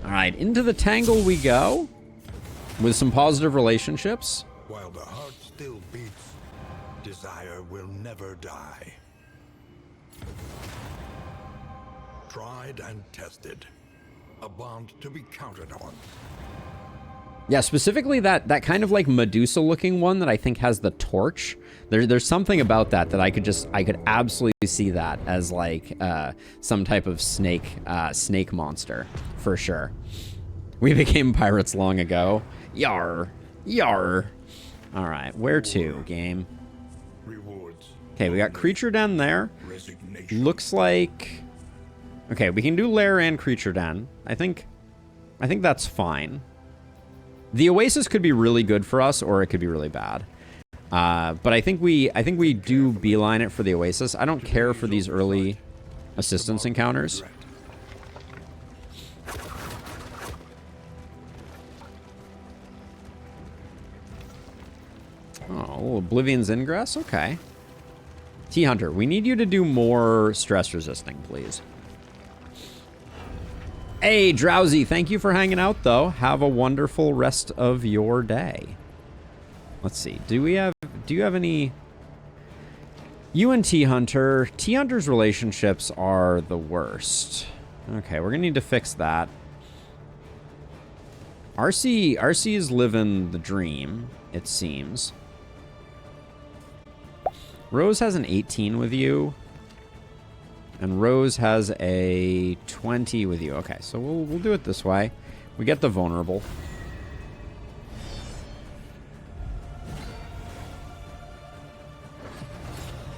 All right, into the tangle we go with some positive relationships. While the heart still beats, desire will never die. Tried and tested. A bond to be counted on. Yeah, specifically that kind of like Medusa-looking one that I think has the torch. There's something about that I could absolutely see that as like some type of snake monster for sure. We became pirates long ago. Yar, yar. All right, where to, game? Rewards. Okay, we got creature den there. Looks like. Okay, we can do lair and creature den. I think that's fine. The Oasis could be really good for us, or it could be really bad. But I think we do beeline it for the Oasis. I don't care for these early assistance encounters. Oh, Oblivion's Ingress? Okay. T-Hunter, we need you to do more stress resisting, please. Hey, Drowsy, thank you for hanging out, though. Have a wonderful rest of your day. Let's see. Do you have any... You and T-Hunter. T-Hunter's relationships are the worst. Okay, we're gonna need to fix that. RC is living the dream, it seems. Rose has an 18 with you. And Rose has a 20 with you. Okay, so we'll do it this way. We get the vulnerable.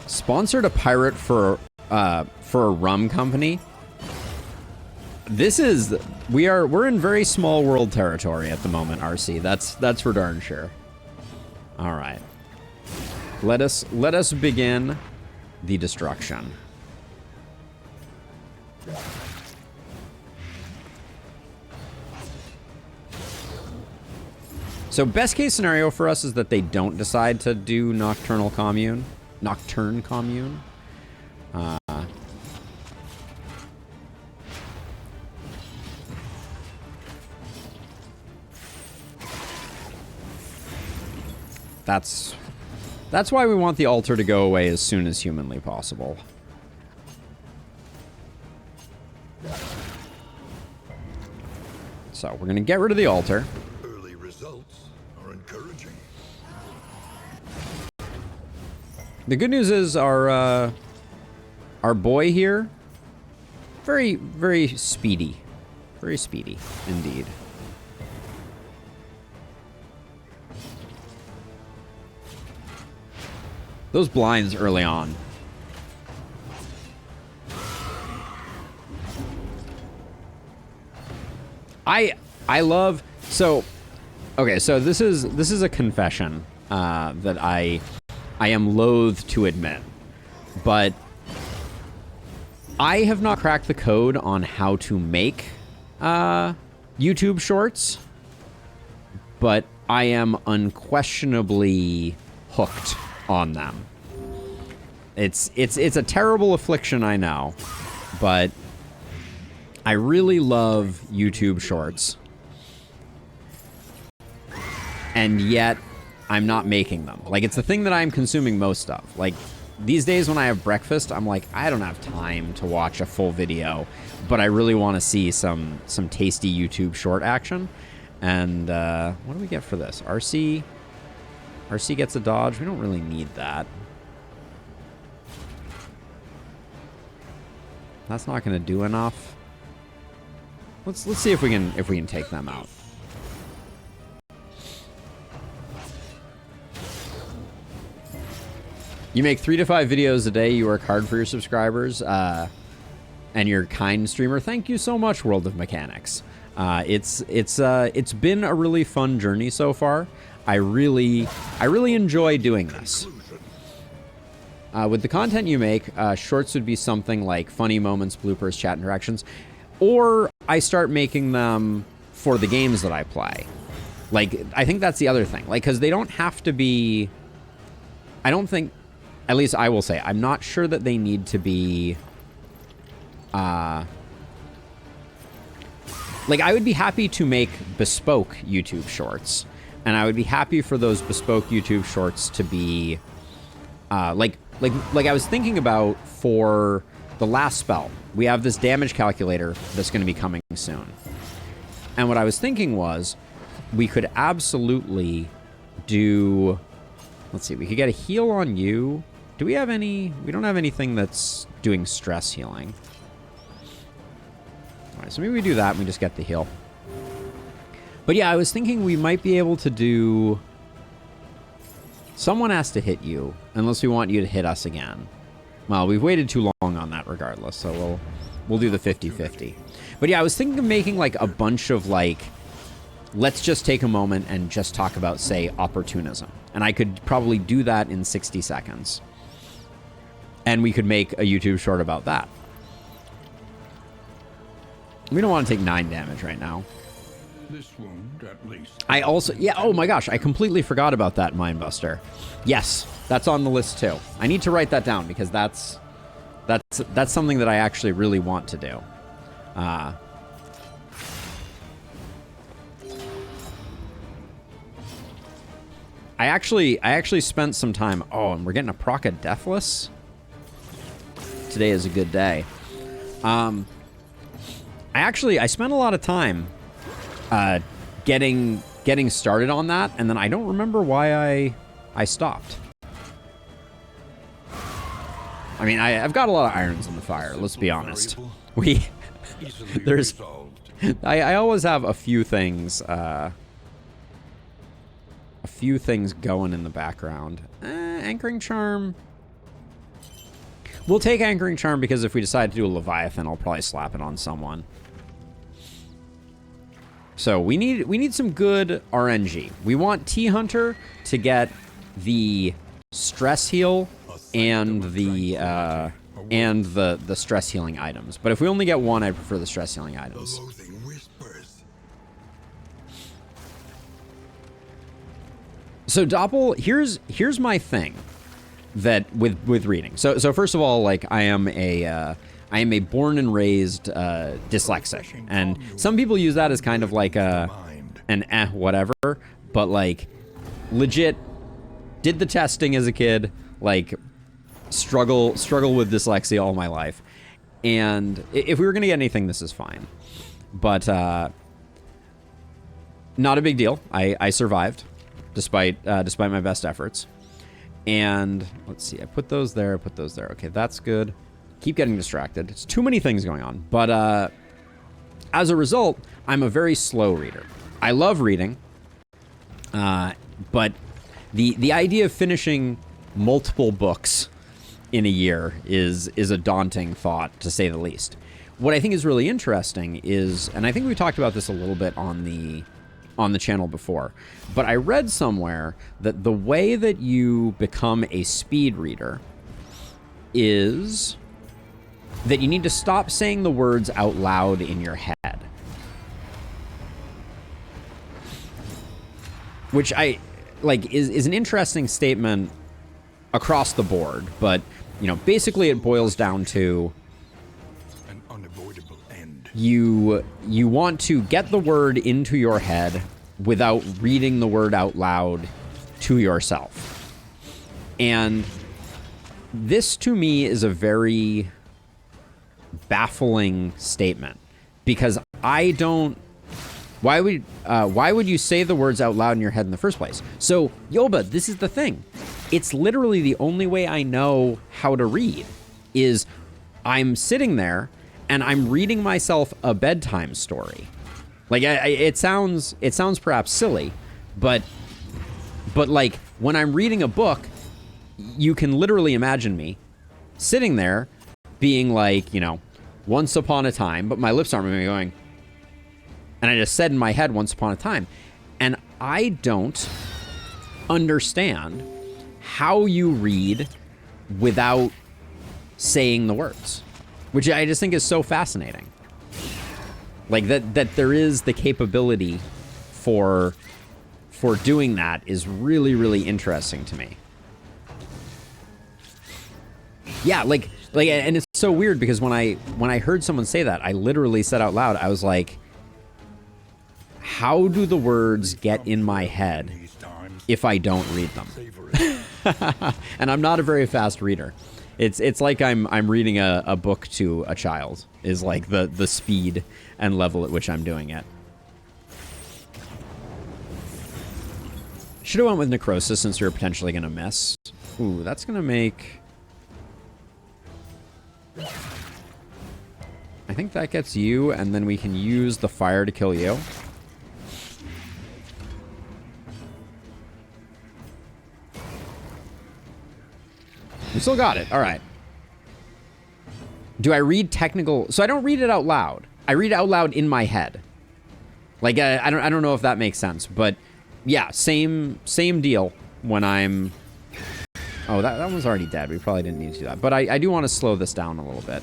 Sponsored a pirate for a rum company. This is we're in very small world territory at the moment, RC. That's for darn sure. All right. Let us begin the destruction. So best case scenario for us is that they don't decide to do Nocturnal Commune. Nocturne Commune. That's why we want the altar to go away as soon as humanly possible. So we're going to get rid of the altar. Early results are encouraging. The good news is our boy here, very, very speedy. Very speedy, indeed. Those blinds early on. I love, so okay, so this is a confession that I am loath to admit, but I have not cracked the code on how to make YouTube shorts, but I am unquestionably hooked on them. It's a terrible affliction, I know, but I really love YouTube shorts. And yet, I'm not making them. Like, it's the thing that I'm consuming most of. Like, these days when I have breakfast, I'm like, I don't have time to watch a full video, but I really want to see some tasty YouTube short action. And, what do we get for this? RC gets a dodge. We don't really need that. That's not going to do enough. Let's see if we can take them out. You make 3 to 5 videos a day. You work hard for your subscribers, and you're a kind streamer. Thank you so much, World of Mechanics. It's been a really fun journey so far. I really enjoy doing this. With the content you make, shorts would be something like funny moments, bloopers, chat interactions, or I start making them for the games that I play. Like, I think that's the other thing. Like, because they don't have to be... I don't think... At least I will say, I'm not sure that they need to be... like, I would be happy to make bespoke YouTube shorts, and I would be happy for those bespoke YouTube shorts to be, like I was thinking about for the last spell. We have this damage calculator that's going to be coming soon. And what I was thinking was we could absolutely do, let's see, we could get a heal on you. Do we have any? We don't have anything that's doing stress healing. All right, so maybe we do that and we just get the heal. But yeah, I was thinking we might be able to do... Someone has to hit you, unless we want you to hit us again. Well, we've waited too long on that regardless, so we'll do the 50-50. But yeah, I was thinking of making like a bunch of like, let's just take a moment and just talk about, say, opportunism. And I could probably do that in 60 seconds. And we could make a YouTube short about that. We don't want to take 9 damage right now. This wound, at least. I also, yeah, oh my gosh, I completely forgot about that Mindbuster. Yes, that's on the list too. I need to write that down because that's something that I actually really want to do. I actually spent some time. Oh, and we're getting a proc of Deathless. Today is a good day. I spent a lot of time getting started on that, and then I don't remember why I stopped. I mean, I've got a lot of irons in the fire. Let's be honest. I always have a few things going in the background. Anchoring Charm. We'll take Anchoring Charm because if we decide to do a Leviathan, I'll probably slap it on someone. So we need some good RNG. We want T-Hunter to get the stress heal and the stress healing items. But if we only get one, I prefer the stress healing items. So Doppel, here's my thing that with reading. So first of all, like I am a born and raised dyslexic, and some people use that as kind of like an whatever, but like legit did the testing as a kid, like struggle with dyslexia all my life, and if we were gonna get anything, this is fine, but not a big deal. I survived despite my best efforts. And let's see, I put those there. Okay, that's good. Keep getting distracted. It's too many things going on. But as a result, I'm a very slow reader. I love reading, but the idea of finishing multiple books in a year is a daunting thought, to say the least. What I think is really interesting is, and I think we talked about this a little bit on the channel before, but I read somewhere that the way that you become a speed reader is that you need to stop saying the words out loud in your head. Which I like is an interesting statement across the board, but you know, basically it boils down to an unavoidable end. You want to get the word into your head without reading the word out loud to yourself. And this to me is a very baffling statement, because I don't... Why would you say the words out loud in your head in the first place? So, Yoba, this is the thing. It's literally the only way I know how to read, is I'm sitting there and I'm reading myself a bedtime story. Like, it sounds perhaps silly, but like when I'm reading a book, you can literally imagine me sitting there being like, you know, once upon a time, but my lips aren't moving, going, and I just said in my head, once upon a time. And I don't understand how you read without saying the words, which I just think is so fascinating. Like that there is the capability for doing that is really, really interesting to me. Yeah, like, and it's so weird because when I heard someone say that, I literally said out loud, I was like, how do the words get in my head if I don't read them? And I'm not a very fast reader. It's like I'm reading a book to a child, is like the speed and level at which I'm doing it. Should have went with Necrosis since we were potentially going to miss. Ooh, that's going to make... I think that gets you, and then we can use the fire to kill you. We still got it. All right. Do I read technical? So I don't read it out loud. I read it out loud in my head. Like I don't know if that makes sense, but yeah, same deal when I'm... Oh, that one's already dead. We probably didn't need to do that. But I do want to slow this down a little bit.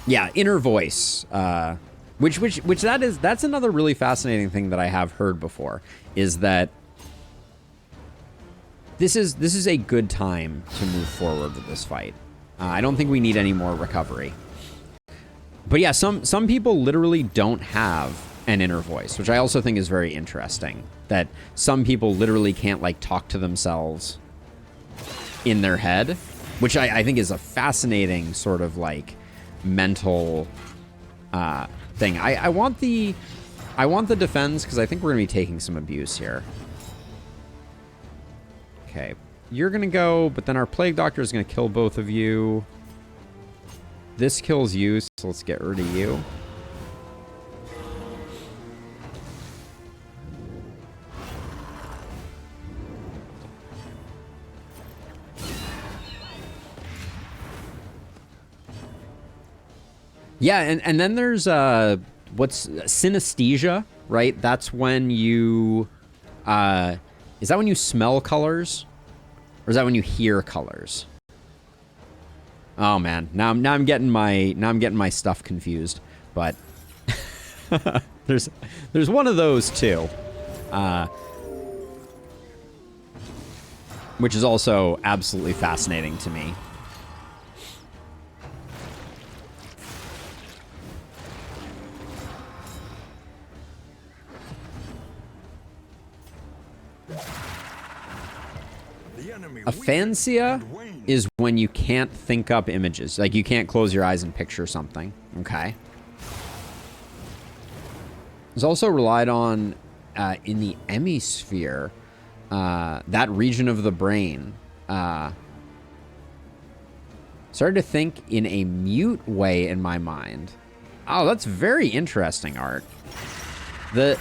Yeah, inner voice. That's another really fascinating thing that I have heard before, is that this is a good time to move forward with this fight. I don't think we need any more recovery. But yeah, some people literally don't have an inner voice, which I also think is very interesting. That some people literally can't like talk to themselves in their head, which I think is a fascinating sort of like mental thing. I want the defense because I think we're gonna be taking some abuse here. Okay, you're gonna go, but then our Plague Doctor is gonna kill both of you. This kills you, so let's get rid of you. Yeah, and then there's what's synesthesia, right? That's when you is that when you smell colors, or is that when you hear colors? Oh man, now I'm getting my stuff confused, but there's one of those too, which is also absolutely fascinating to me. Aphansia is when you can't think up images. Like, you can't close your eyes and picture something. Okay. It's also relied on in the hemisphere, that region of the brain. Started to think in a mute way in my mind. Oh, that's very interesting, Art. The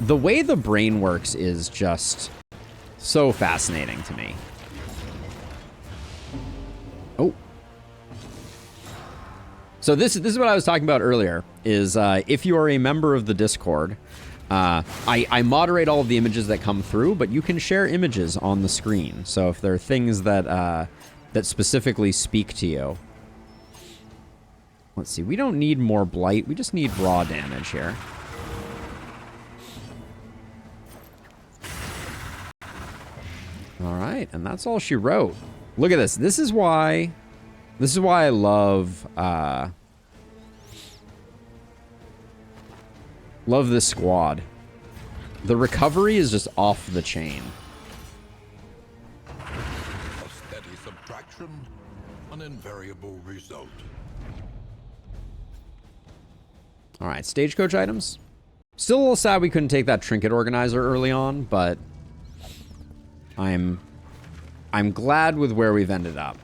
way the brain works is just so fascinating to me. Oh. So this is what I was talking about earlier, is if you are a member of the Discord, I moderate all of the images that come through, but you can share images on the screen. So if there are things that that specifically speak to you. Let's see, we don't need more blight, we just need raw damage here. All right, and that's all she wrote. Look at this. This is why I love this squad. The recovery is just off the chain. A steady subtraction, an invariable result. All right, stagecoach items. Still a little sad we couldn't take that trinket organizer early on, but I'm glad with where we've ended up.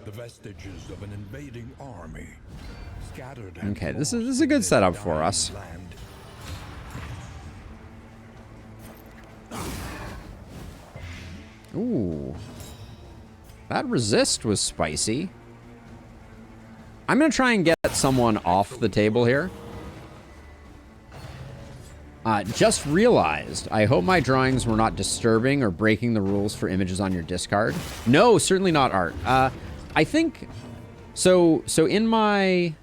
The vestiges of an invading army, scattered. Okay, this is a good setup for us. Ooh, that resist was spicy. I'm gonna try and get someone off the table here. Just realized, I hope my drawings were not disturbing or breaking the rules for images on your discard. No, certainly not, Art. I think, so in my,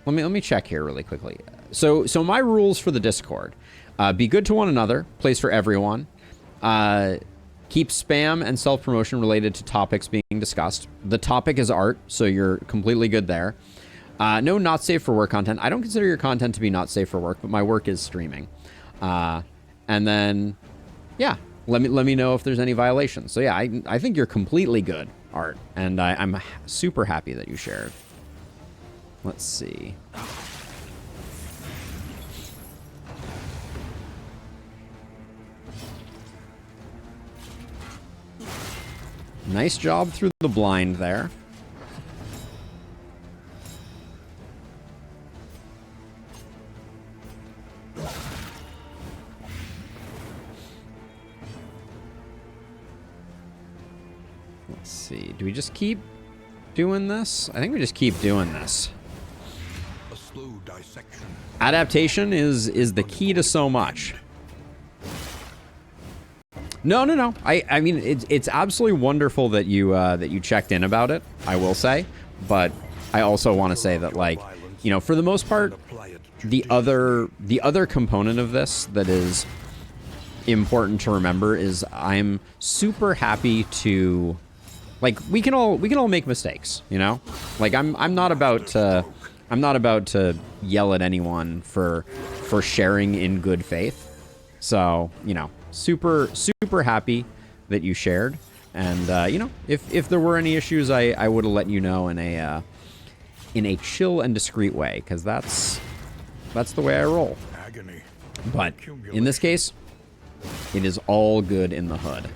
let me check here really quickly. So my rules for the Discord, be good to one another, place for everyone, Keep spam and self-promotion related to topics being discussed. The topic is art, so you're completely good there. No not safe for work content. I don't consider your content to be not safe for work, but my work is streaming. And then, yeah, let me know if there's any violations. So yeah, I think you're completely good, Art, and I'm super happy that you shared. Let's see. Nice job through the blind there. Let's see. Do we just keep doing this? I think we just keep doing this. A slow dissection. Adaptation is the key to so much. No. I mean, it's absolutely wonderful that you checked in about it, I will say. But I also want to say that, like, you know, for the most part, the other component of this that is important to remember is I'm super happy to, like, we can all make mistakes, you know? Like, I'm not about to yell at anyone for sharing in good faith. So, you know, super happy that you shared, and you know, if there were any issues, I would have let you know in a chill and discreet way, because that's the way I roll. But in this case, it is all good in the hood.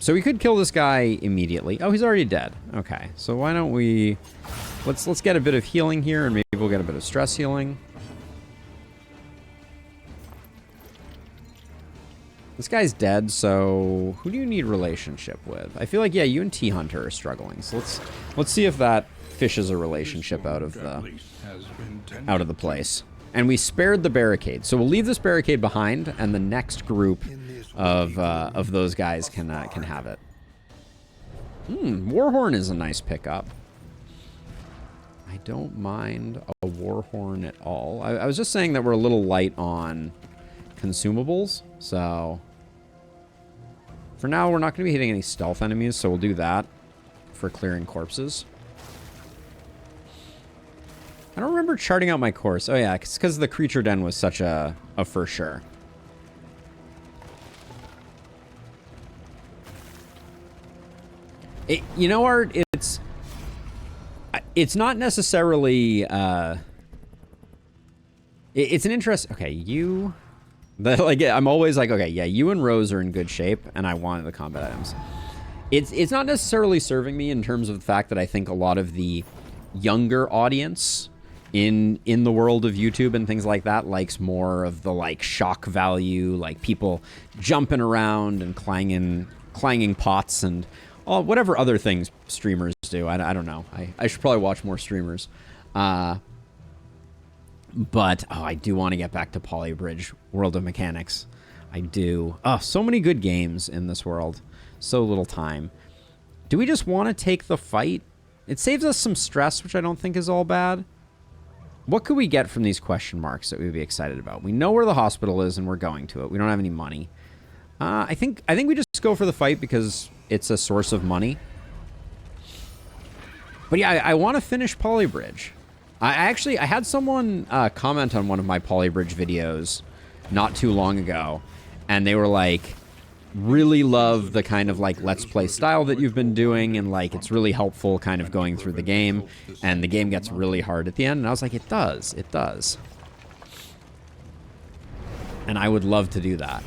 So we could kill this guy immediately. Oh, he's already dead. Okay, so why don't we let's get a bit of healing here, and maybe we'll get a bit of stress healing. This guy's dead, so who do you need relationship with? I feel like, yeah, you and T-Hunter are struggling. So let's see if that fishes a relationship out of the place. And we spared the barricade, so we'll leave this barricade behind, and the next group of those guys can have it. Warhorn is a nice pickup. I don't mind a Warhorn at all. I was just saying that we're a little light on consumables, so for now we're not going to be hitting any stealth enemies, so we'll do that for clearing corpses. I don't remember charting out my course. Oh yeah, it's because the creature den was such a for sure. You know, Art, it's not necessarily it's an interest. Okay, you. Like, I'm always like, okay, yeah, you and Rose are in good shape, and I want the combat items. It's not necessarily serving me in terms of the fact that I think a lot of the younger audience in the world of YouTube and things like that likes more of the, like, shock value, like people jumping around and clanging pots and whatever other things streamers do. I don't know. I should probably watch more streamers. But, oh, I do want to get back to Polybridge, World of Mechanics. I do. Oh, so many good games in this world. So little time. Do we just want to take the fight? It saves us some stress, which I don't think is all bad. What could we get from these question marks that we'd be excited about? We know where the hospital is, and we're going to it. We don't have any money. I think we just go for the fight because it's a source of money. But yeah, I want to finish Polybridge. I had someone comment on one of my Polybridge videos not too long ago, and they were like, really love the kind of, like, Let's Play style that you've been doing, and, like, it's really helpful kind of going through the game, and the game gets really hard at the end, and I was like, it does. And I would love to do that.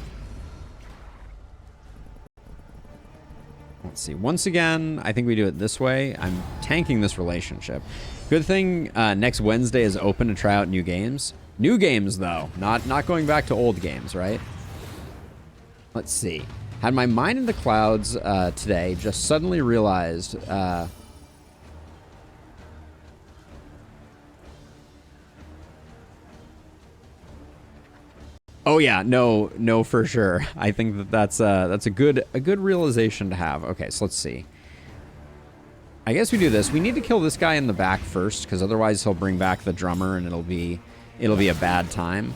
Let's see. Once again, I think we do it this way. I'm tanking this relationship. Good thing next Wednesday is open to try out new games. New games, though. Not going back to old games, right? Let's see. Had my mind in the clouds today. Just suddenly realized... Oh yeah, no, for sure. I think that's a good realization to have. Okay, so let's see. I guess we do this. We need to kill this guy in the back first, because otherwise he'll bring back the drummer, and it'll be a bad time.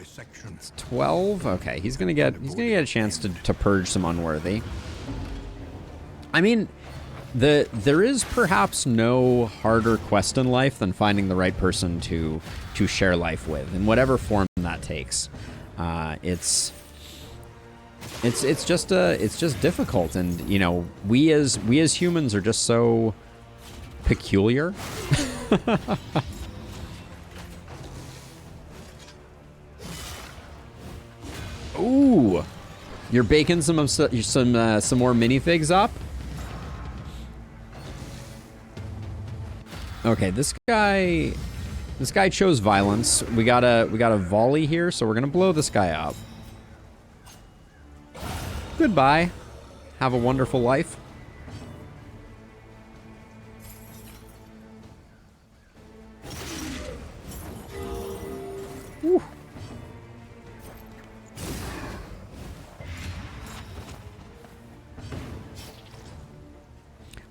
dissection. 12. Okay, he's gonna get a chance to purge some unworthy. I mean, there is perhaps no harder quest in life than finding the right person to share life with, in whatever form that takes. It's just difficult, and you know, we as humans are just so peculiar. Ooh, you're baking some more minifigs up. Okay, this guy chose violence. We got a volley here, so we're gonna blow this guy up. Goodbye. Have a wonderful life. Whew.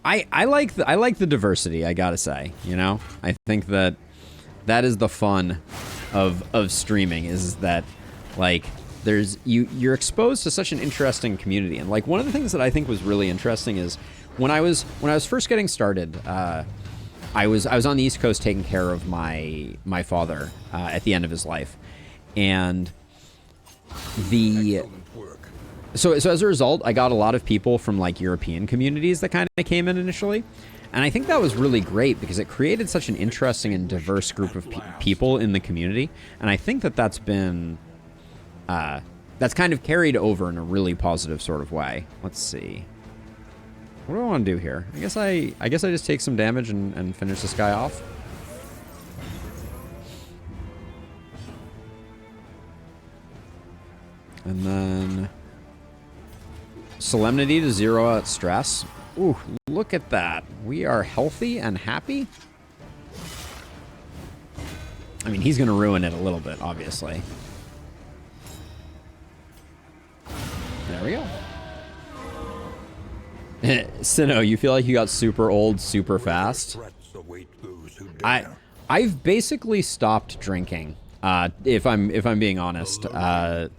I like the diversity, I gotta say. You know, I think that is the fun of streaming, is that like you're exposed to such an interesting community. And like one of the things that I think was really interesting is when I was first getting started, I was on the East Coast taking care of my father at the end of his life, and so as a result, I got a lot of people from like European communities that kind of came in initially. And I think that was really great because it created such an interesting and diverse group of people in the community. And I think that that's been, that's kind of carried over in a really positive sort of way. Let's see. What do I want to do here? I guess I just take some damage and finish this guy off. And then Solemnity to zero out stress. Ooh, look at that. We are healthy and happy. I mean, he's going to ruin it a little bit, obviously. There we go. Sinnoh, you feel like you got super old super fast? I've basically stopped drinking. If I'm being honest. I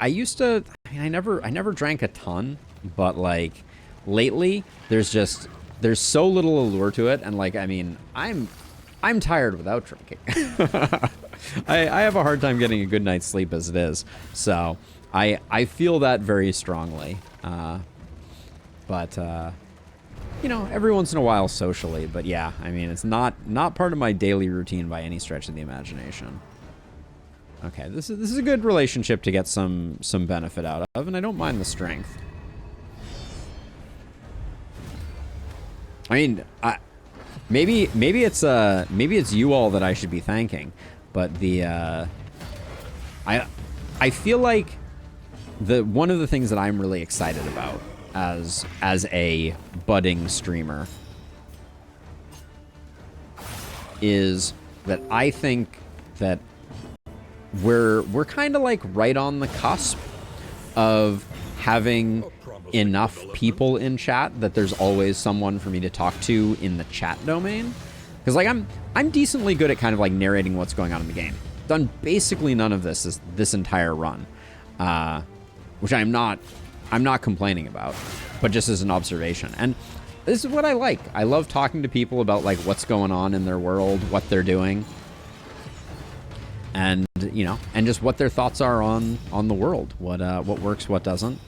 used to. I never drank a ton, but like lately there's so little allure to it, and like I mean I'm tired without drinking. I have a hard time getting a good night's sleep as it is, so I feel that very strongly. But you know, every once in a while socially, but yeah, I mean it's not part of my daily routine by any stretch of the imagination. Okay, this is a good relationship to get some benefit out of, and I don't mind the strength. I mean, maybe it's you all that I should be thanking, but the I feel like one of the things that I'm really excited about as a budding streamer is that I think that we're kind of like right on the cusp of having enough people in chat that there's always someone for me to talk to in the chat domain. Because like I'm decently good at kind of like narrating what's going on in the game. Done basically none of this entire run, which I'm not complaining about, but just as an observation. And this is what I like. I love talking to people about like what's going on in their world, what they're doing. And you know, and just what their thoughts are on the world, what works, what doesn't.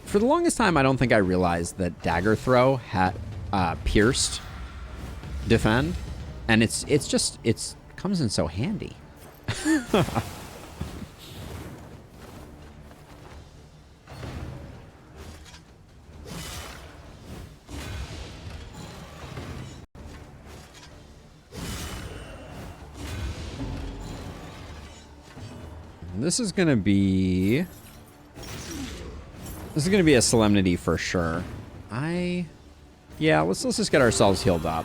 For the longest time, I don't think I realized that dagger throw had pierced defend, and it comes in so handy. This is gonna be a solemnity for sure. Yeah, let's just get ourselves healed up.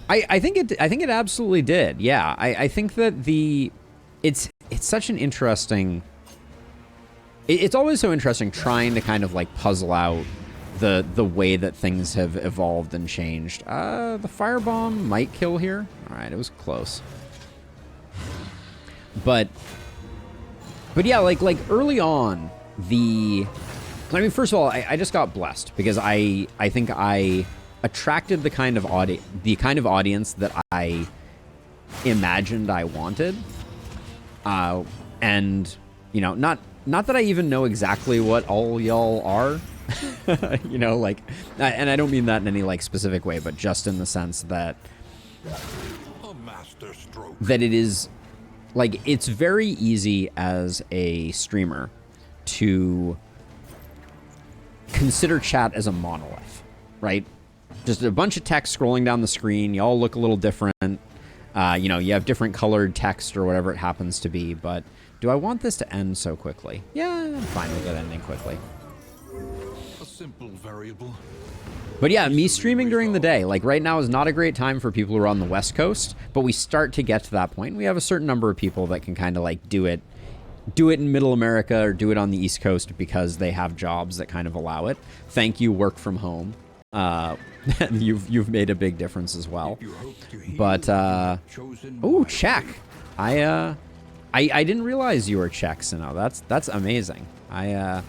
I think it absolutely did. Yeah, I think that it's such an interesting it's always so interesting trying to kind of like puzzle out the way that things have evolved and changed. The firebomb might kill here. All right, it was close. But yeah, like early on, I mean, first of all, I just got blessed because I think I attracted the kind of audience that I imagined I wanted. And you know, not that I even know exactly what all y'all are. You know, like, and I don't mean that in any like specific way, but just in the sense that it is like, it's very easy as a streamer to consider chat as a monolith, right? Just a bunch of text scrolling down the screen. You all look a little different. You know, you have different colored text or whatever it happens to be, but do I want this to end so quickly? Yeah, I'm fine with it ending quickly. A simple variable. But yeah, me streaming during the day, like right now is not a great time for people who are on the West Coast, but we start to get to that point. We have a certain number of people that can kind of like do it in Middle America or do it on the East Coast because they have jobs that kind of allow it. Thank you, work from home. You've made a big difference as well. But oh, Czech. I didn't realize you were Czech, so no, that's amazing. I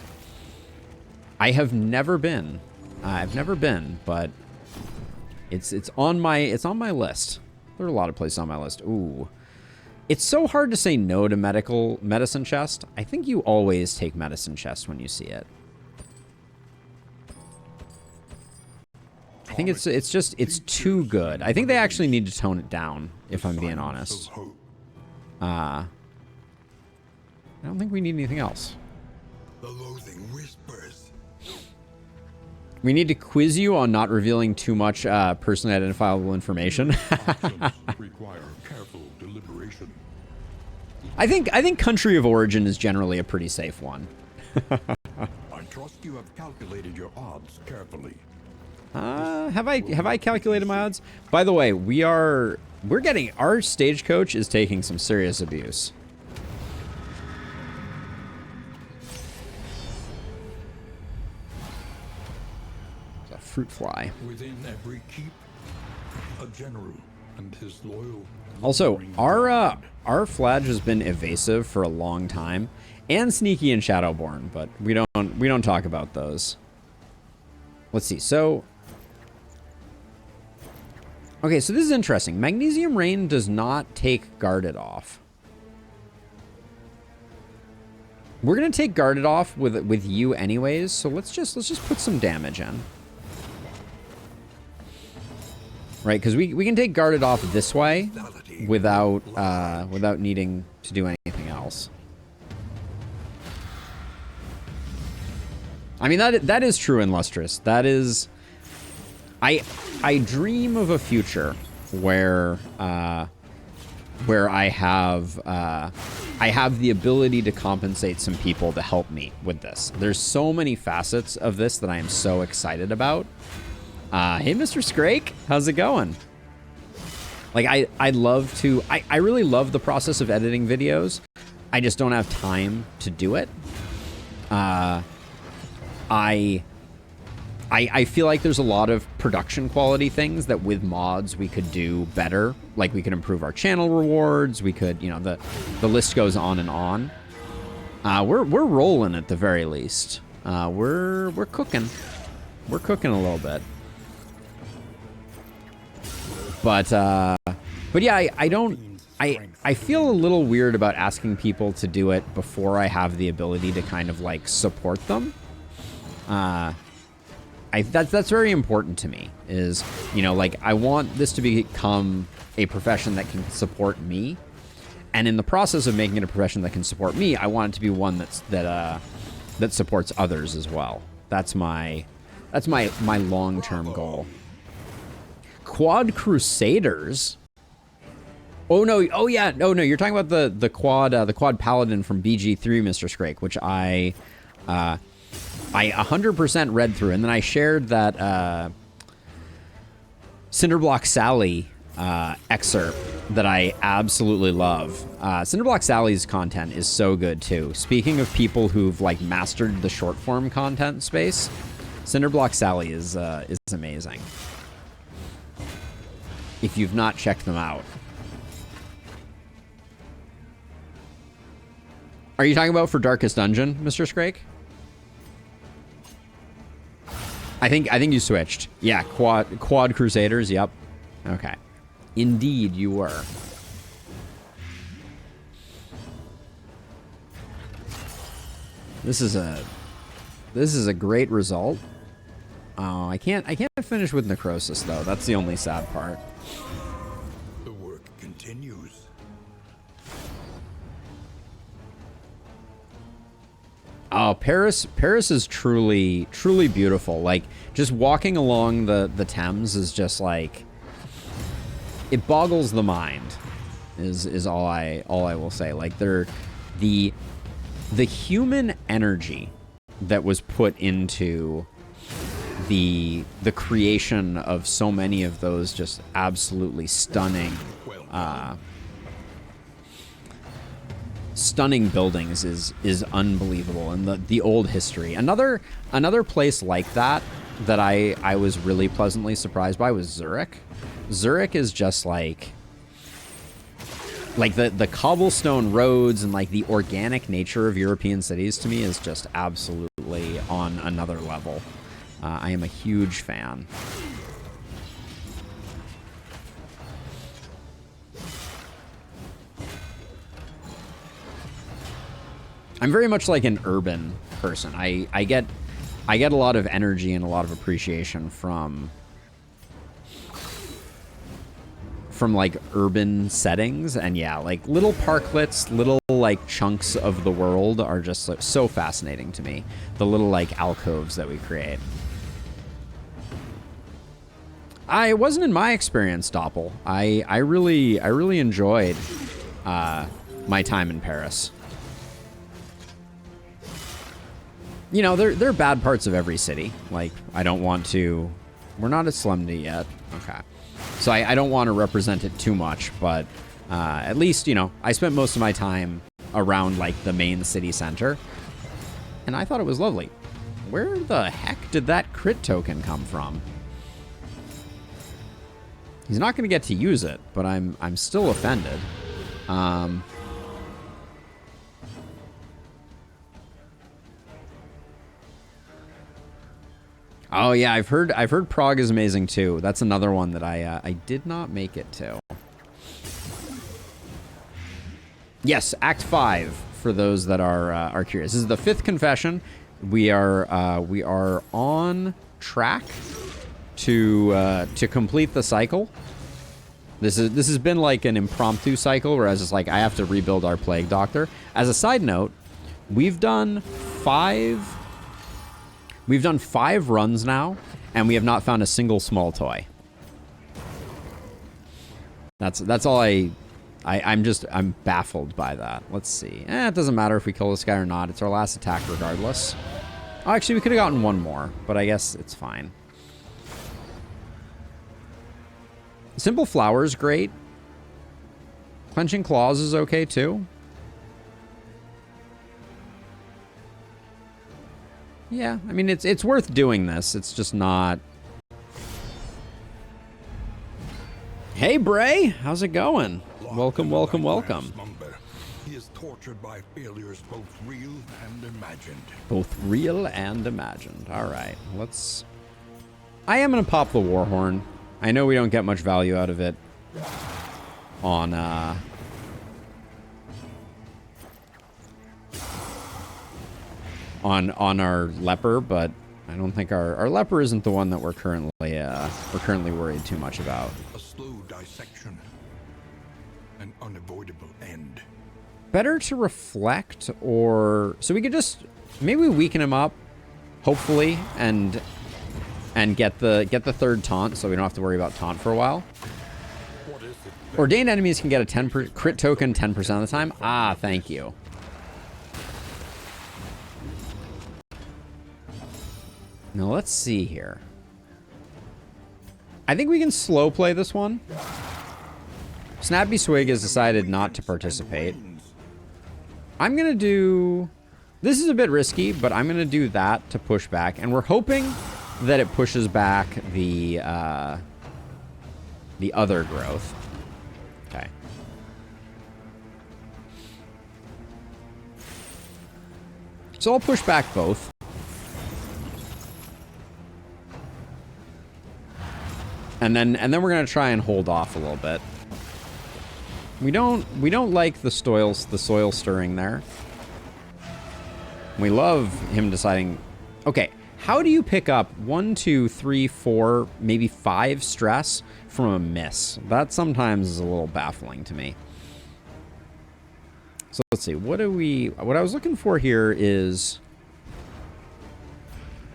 have never been. I've never been, but it's on my list. There are a lot of places on my list. Ooh. It's so hard to say no to medicine chest. I think you always take medicine chest when you see it. I think it's too good. I think they actually need to tone it down, if I'm being honest. I don't think we need anything else. The loathing whispers. We need to quiz you on not revealing too much personally identifiable information. Require careful deliberation. I think country of origin is generally a pretty safe one. I trust you have calculated your odds carefully. Have I calculated my odds? By the way, we're getting, our stagecoach is taking some serious abuse. It's a fruit fly. Within every keep, a general and his loyal. Also, our Fladge has been evasive for a long time, and sneaky and Shadowborn, but we don't talk about those. Let's see. So, okay, so this is interesting. Magnesium Rain does not take Guarded off. We're gonna take Guarded off with you anyways, so let's just put some damage in. Right, because we can take Guarded off this way without needing to do anything else. I mean, that is true and lustrous. That is, I dream of a future where I have the ability to compensate some people to help me with this. There's so many facets of this that I am so excited about. Hey, Mr. Scrake, how's it going? Like, I really love the process of editing videos. I just don't have time to do it. I feel like there's a lot of production quality things that with mods we could do better. Like, we could improve our channel rewards. We could, you know, the list goes on and on. We're rolling at the very least. We're cooking. We're cooking a little bit. But yeah, I feel a little weird about asking people to do it before I have the ability to kind of like support them. That's very important to me, is, you know, like, I want this to become a profession that can support me, and in the process of making it a profession that can support me, I want it to be one that supports others as well. That's my long-term goal. Quad Crusaders. Oh no! Oh yeah! No, you're talking about the quad paladin from BG3, Mr. Scrake, which I 100% read through, and then I shared that Cinderblock Sally excerpt that I absolutely love. Cinderblock Sally's content is so good too. Speaking of people who've like mastered the short form content space, Cinderblock Sally is amazing. If you've not checked them out. Are you talking about for Darkest Dungeon, Mr. Scrake? I think you switched. Yeah, Quad Crusaders, yep. Okay. Indeed you were. This is a great result. Oh, I can't finish with Necrosis though. That's the only sad part. The work continues. Oh, Paris is truly beautiful. Like just walking along the Thames is just like, it boggles the mind. Is all I will say. Like the human energy that was put into the creation of so many of those just absolutely stunning stunning buildings is unbelievable. And the old history. Another place like that I was really pleasantly surprised by was Zurich. Zurich is just like the cobblestone roads and like the organic nature of European cities to me is just absolutely on another level. I am a huge fan. I'm very much like an urban person. I get a lot of energy and a lot of appreciation from like urban settings, and yeah, like little parklets, little like chunks of the world are just like, so fascinating to me. The little like alcoves that we create. It wasn't in my experience, Doppel. I really enjoyed my time in Paris. You know, there are bad parts of every city. Like, I don't want to... We're not at Slumdy yet. Okay. So I don't want to represent it too much, but at least, you know, I spent most of my time around, like, the main city center. And I thought it was lovely. Where the heck did that crit token come from? He's not going to get to use it, but I'm still offended. Oh yeah, I've heard Prague is amazing too. That's another one that I did not make it to. Yes, Act 5 for those that are curious. This is the 5th confession. We are on track to complete the cycle. This has been like an impromptu cycle, whereas it's like I have to rebuild our Plague Doctor. As a side note, we've done 5 runs now, and we have not found a single small toy. That's all I'm baffled by that. Let's see. It doesn't matter if we kill this guy or not. It's our last attack regardless. Oh, actually, we could have gotten one more, but I guess it's fine. Simple Flower is great. Clenching Claws is okay too. Yeah, I mean, it's worth doing this. It's just not... Hey, Bray! How's it going? Welcome, welcome, welcome. He is tortured by failures both real and imagined. Both real and imagined. All right, let's... I am going to pop the Warhorn. I know we don't get much value out of it on our leper, but I don't think our leper isn't the one that we're currently worried too much about. A slow dissection, an unavoidable end. Better to reflect, or so we could just maybe weaken him up, hopefully, and get the 3rd taunt, so we don't have to worry about taunt for a while. What is it? Ordained enemies can get a 10% crit token 10% of the time. Ah, thank you. Now let's see here. I think we can slow play this one. Snappy Swig has decided not to participate. I'm going to do... This is a bit risky, but I'm going to do that to push back. And we're hoping that it pushes back the other growth. Okay. So I'll push back both. And then we're going to try and hold off a little bit. We don't like the soil stirring there. We love him deciding... Okay, how do you pick up 1, 2, 3, 4, maybe 5 stress from a miss? That sometimes is a little baffling to me. So let's see. What I was looking for here is...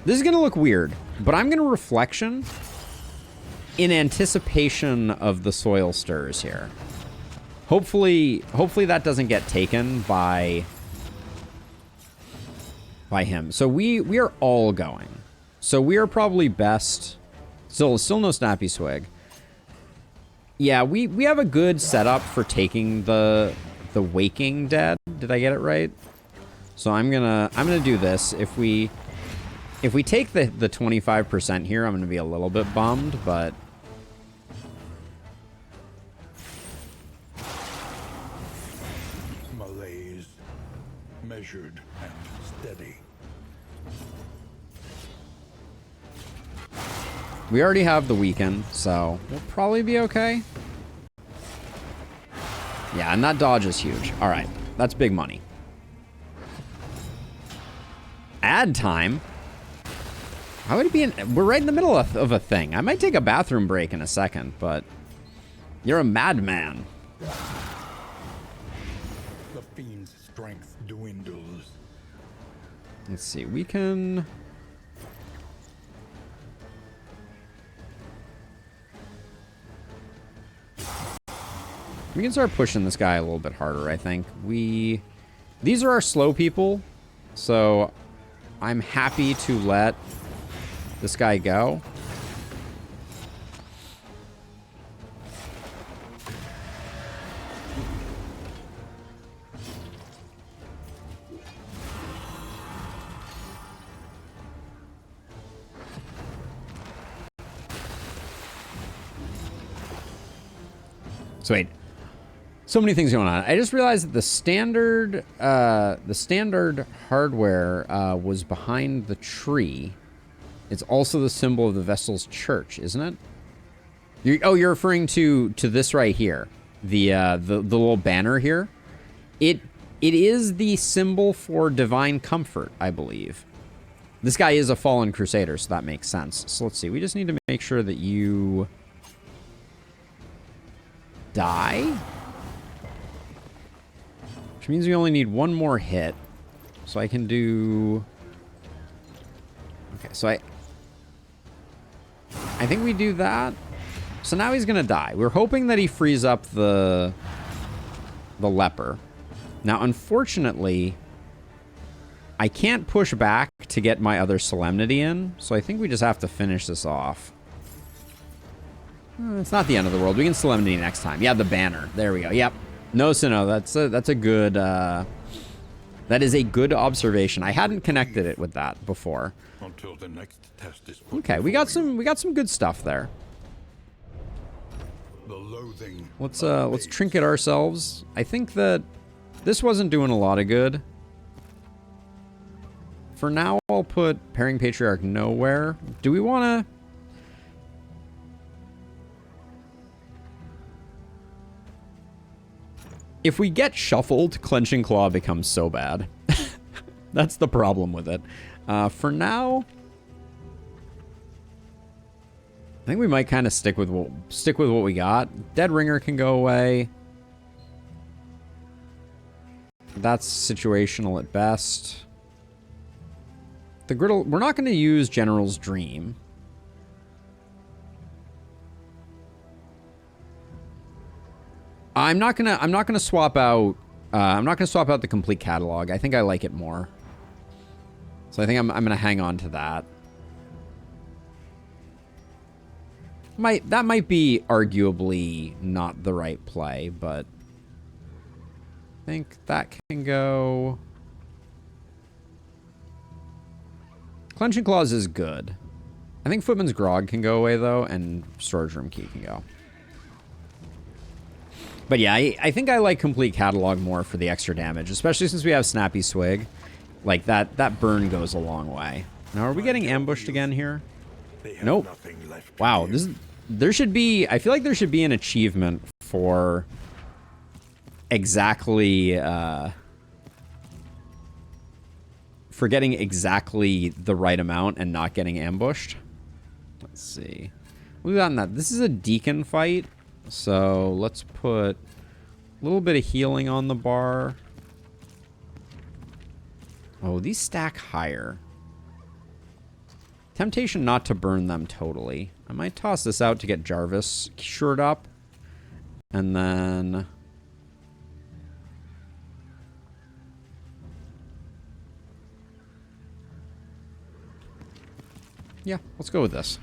This is going to look weird, but I'm going to Reflection in anticipation of the soil stirs here. Hopefully that doesn't get taken by him. So we are all going. So we are probably best. Still no Snappy Swig. Yeah, we have a good setup for taking the Waking Dead. Did I get it right? So I'm gonna do this. If we take the 25% here, I'm gonna be a little bit bummed, but malaise, measured and steady. we already have the weaken, so we'll probably be okay. Yeah, and that dodge is huge. All right, that's big money. Ad time. How would it be? We're right in the middle of a thing. I might take a bathroom break in a second, but you're a madman. The fiend's strength dwindles. Let's see. We can... We can start pushing this guy a little bit harder, I think. These are our slow people, so I'm happy to let this guy go. So wait. So many things going on. I just realized that the standard hardware was behind the tree. It's also the symbol of the Vestal's church, isn't it? You're referring to this right here, the little banner here. It is the symbol for divine comfort, I believe. This guy is a fallen crusader, so that makes sense. So let's see. We just need to make sure that you die. Which means we only need one more hit. So I can do... Okay, so I think we do that. So now he's going to die. We're hoping that he frees up the leper. Now, unfortunately, I can't push back to get my other Solemnity in. So I think we just have to finish this off. It's not the end of the world. We can Solemnity next time. Yeah, the banner. There we go. Yep. No, Sinnoh, that's a good, that is a good observation. I hadn't connected it with that before. Until the next test is put Okay, we got some good stuff there. the loathing. Let's trinket ourselves. I think that this wasn't doing a lot of good. For now, I'll put Pairing Patriarch nowhere. Do we want to... If we get shuffled, Clenching Claw becomes so bad. That's the problem with it. For now, I think we might kind of stick with what we got. Dead Ringer can go away. That's situational at best. The Griddle, we're not going to use General's Dream. I'm not gonna swap out the complete catalog. I think I like it more. So I think I'm gonna hang on to that. That might be arguably not the right play, but I think that can go. Clenching Claws is good. I think Footman's Grog can go away, though, and Storage Room Key can go. But yeah, I think I like Complete Catalog more for the extra damage, especially since we have Snappy Swig. Like, that burn goes a long way. Now, are we getting ambushed again here? Nope. Wow, there should be... I feel like there should be an achievement for exactly... for getting exactly the right amount and not getting ambushed. Let's see. We've gotten that. This is a Deacon fight, so let's put a little bit of healing on the bar. Oh, these stack higher. Temptation not to burn them totally. I might toss this out to get Jarvis shored up. And then... yeah, let's go with this.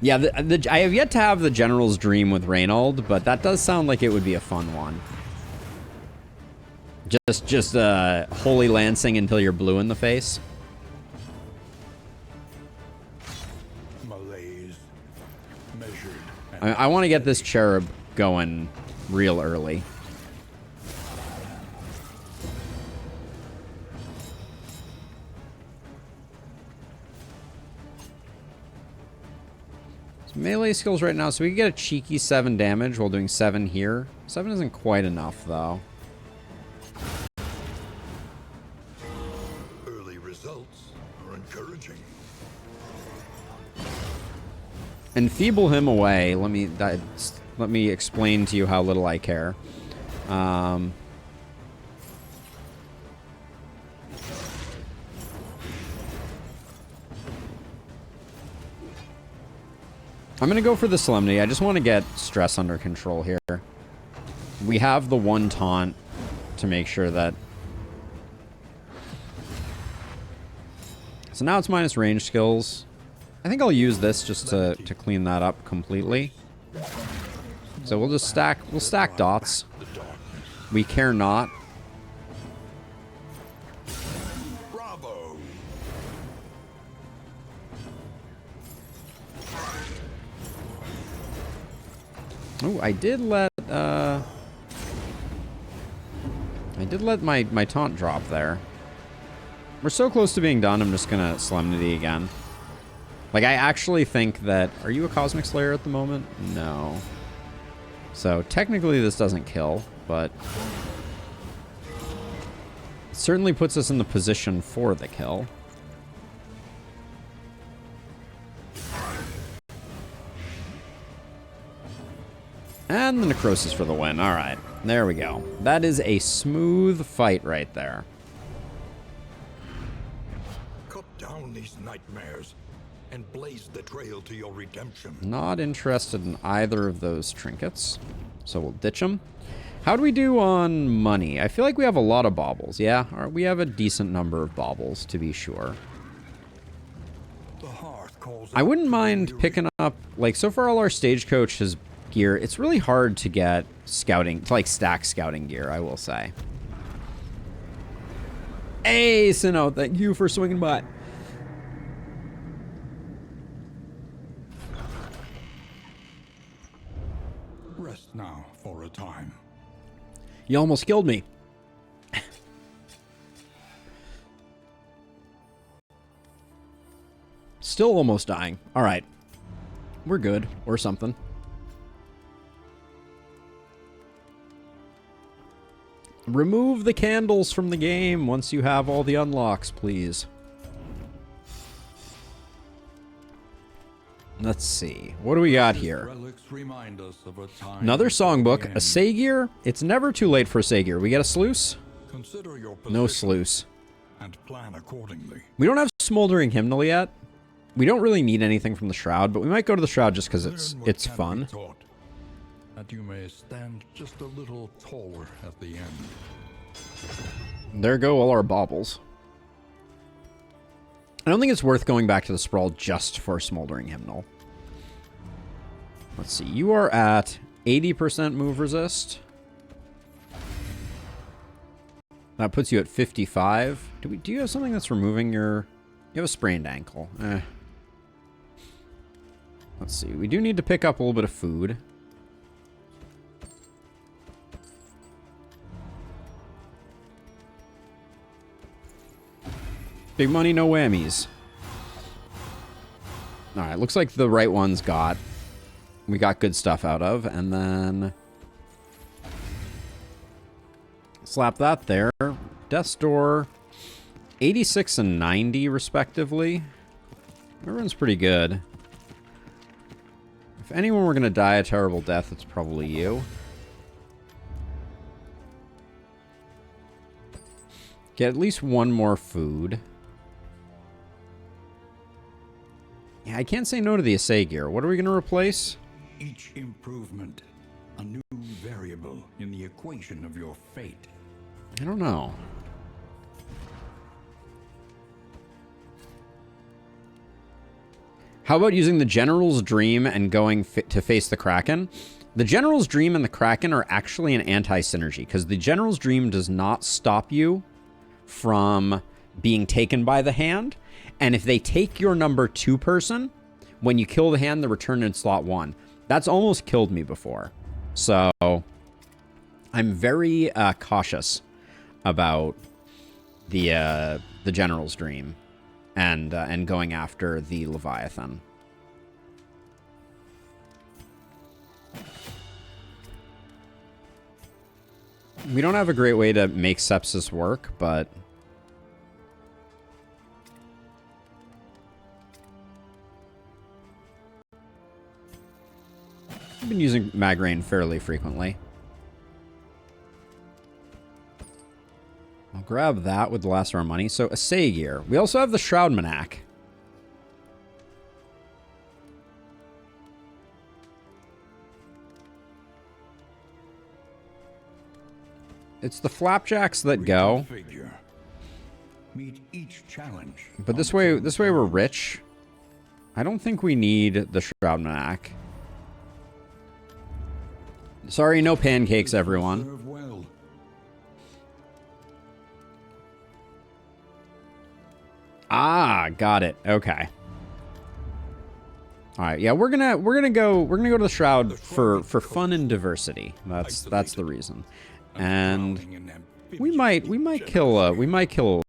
Yeah, I have yet to have the General's Dream with Reynold, but that does sound like it would be a fun one. Just Holy Lancing until you're blue in the face. Malaise measured. I want to get this Cherub going real early. Melee skills right now, so we can get a cheeky 7 damage while doing 7 here. 7 isn't quite enough, though. Early results are encouraging. Enfeeble him away. Let me explain to you how little I care. I'm going to go for the Solemnity. I just want to get stress under control here. We have the one taunt to make sure that... so now it's minus range skills. I think I'll use this just to clean that up completely. So we'll just stack dots. We care not. Oh, I did let my taunt drop there. We're so close to being done, I'm just gonna Solemnity again. Like, I actually think that... are you a Cosmic Slayer at the moment? No. So, technically this doesn't kill, but... it certainly puts us in the position for the kill. And the Necrosis for the win. Alright, there we go. That is a smooth fight right there. Cut down these nightmares and blaze the trail to your redemption. Not interested in either of those trinkets, so we'll ditch them. How do we do on money? I feel like we have a lot of baubles. Yeah, we have a decent number of baubles, to be sure. I wouldn't mind picking up... like, so far all our Stagecoach has... gear. It's really hard to get scouting, to like stack scouting gear, I will say. Hey, Sinnoh, thank you for swinging by. Rest now for a time. You almost killed me. Still almost dying. All right. We're good, or something. Remove the candles from the game once you have all the unlocks, please. Let's see. What do we got here? Another songbook. A Sagear. It's never too late for a Sagear. We get a Sluice? No Sluice. And plan accordingly. We don't have Smoldering Hymnal yet. We don't really need anything from the Shroud, but we might go to the Shroud just because it's fun. That you may stand just a little taller at the end. There go all our baubles. I don't think it's worth going back to the Sprawl just for Smoldering Hymnal. Let's see. You are at 80% move resist. That puts you at 55. Do you have something that's removing your... You have a sprained ankle. Let's see. We do need to pick up a little bit of food. Big money, no whammies. Alright, looks like the right one's got... We got good stuff out of, and then... Slap that there. Death's Door, 86 and 90, respectively. Everyone's pretty good. If anyone were going to die a terrible death, it's probably you. Get at least one more food. Yeah, I can't say no to the assay gear. What are we going to replace? Each improvement, a new variable in the equation of your fate. I don't know. How about using the General's Dream and going to face the Kraken? The General's Dream and the Kraken are actually an anti-synergy, because the General's Dream does not stop you from being taken by the hand. And if they take your number 2 person, when you kill the hand, they return in slot 1. That's almost killed me before. So I'm very cautious about the General's Dream and going after the Leviathan. We don't have a great way to make sepsis work, but I've been using Magrain fairly frequently. I'll grab that with the last of our money. So, Assay Gear. We also have the Shroud Manac. It's the Flapjacks that go. Meet each challenge. But this way we're rich. I don't think we need the Shroud Manac. Sorry, no pancakes, everyone. Ah, got it. Okay. All right. Yeah, we're gonna go to the Shroud for fun and diversity. That's the reason. And we might kill